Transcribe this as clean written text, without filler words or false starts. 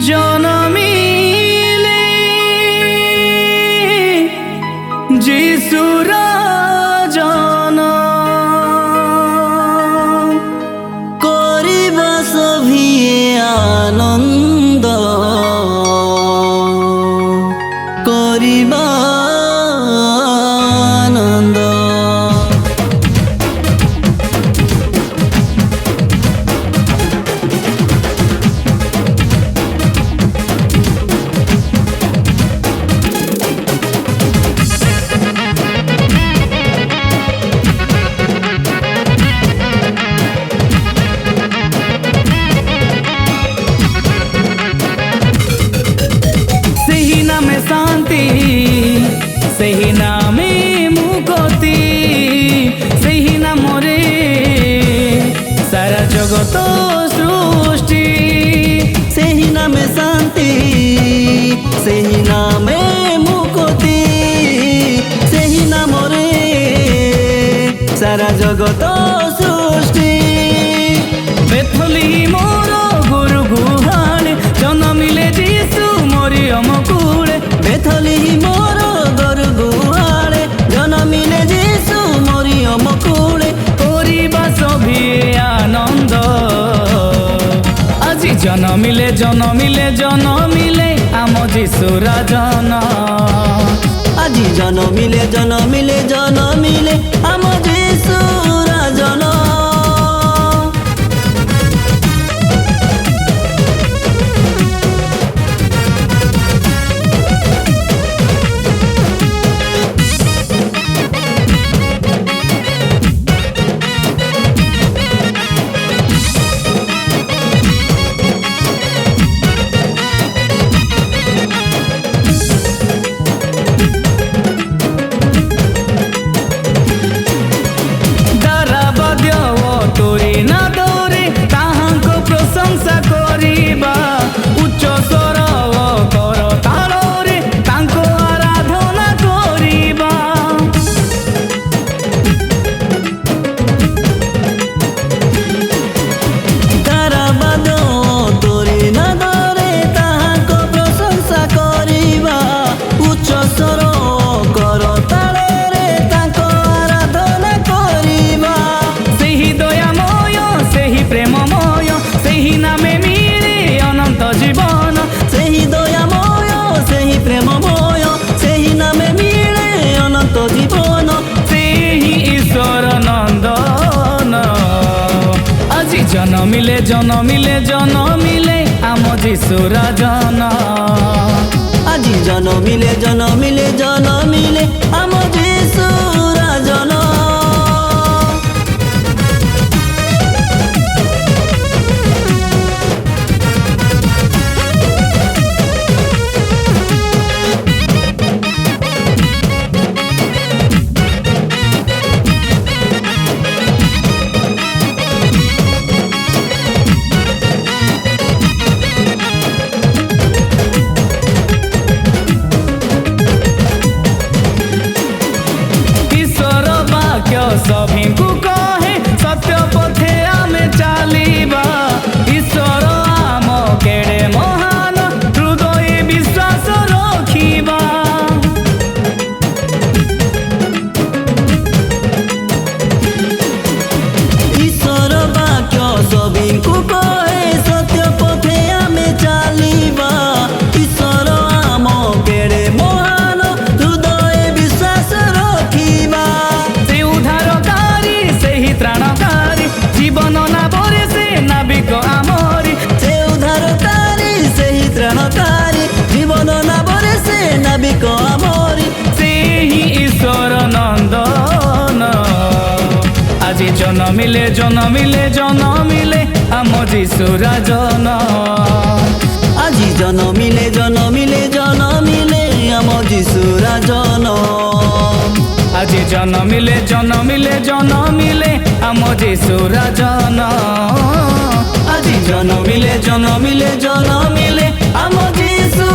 জনমিলে যিশুর জন করিবা সভিয়ে আনন্দ করিবা আনন্দ ସେହି ନାମେ ମୁକ୍ତି ସେହି ନାମରେ ସାରା ଜଗତ ସୃଷ୍ଟି ସେହି ନାମେ ଶାନ୍ତି ସେହି ନାମେ ମୁକ୍ତି ସେହି ନାମରେ ସାରା ଜଗତ ସୃଷ୍ଟି ବେଥଲିମର ଗୁରୁ ଗୁହାଳେ ଜନମିଲେ ଯୀଶୁ ମରିୟମ କୂଳେ ବେଥଲିମର ଗୁରୁ ଗୁହାଳେ ଜନମିଲେ ଯୀଶୁ ମରିୟମ କୂଳେ କରିବା ସଭିଏ ଆନନ୍ଦ ଆଜି ଜନମିଲେ ଜନମିଲେ ଜନମିଲେ ଆମ ଯୀଶୁ ରାଜନ ଆଜି ଜନମିଲେ ଜନମିଲେ ଜନମିଲେ ଆମ ଯୀଶୁ ରାଜନ জনমিলে জনমিলে জনমিলে ଆମ ଯୀଶୁ ରାଜନ ଆଜି ଜନମିଲେ ଜନମିଲେ ଜନମିଲେ ଆମ ଯୀଶୁ ରାଜନ ସଭିଙ୍କୁ କହେ ସତ୍ୟ ପଥେ ଆମେ ଚାଲିବା ଈଶ୍ୱର ଆମ କେଡ଼େ ମହାନ ହୃଦୟ ବିଶ୍ୱାସ ରଖିବା ଈଶ୍ୱର ବାକ୍ୟ ସଭିଙ୍କୁ କହେ ସତ୍ୟ ପଥେ ଆମେ ଚାଲିବା ଈଶ୍ୱର ଆମ କେଡ଼େ ମହାନ ହୃଦୟ ବିଶ୍ୱାସ ରଖିବା ତ୍ରାଣକାରୀ ଜୀବନ ନାବରେ ସେ ନାବିକ ଆମରି ସେ ଉଦ୍ଧାରକାରୀ ସେହି ତ୍ରାଣକାରୀ ଜୀବନ ନାବରେ ସେ ନାବିକ ଆମରି ସେହି ଈଶ୍ୱର ନନ୍ଦନ ଆଜି ଜନମିଲେ ଜନମିଲେ ଜନମିଲେ ଆମ ଯୀଶୁ ରାଜନ ଆଜି ଜନମିଲେ ଜନମିଲେ ଜନମିଲେ ଆମ ଯୀଶୁ ରାଜନ ଆଜି ଜନମିଲେ ଜନମିଲେ ଜନମିଲେ ଆମ ଯୀଶୁ ରାଜନ ଆଜି ଜନମିଲେ ଜନମିଲେ ଜନମିଲେ ଆମ ଯୀଶୁ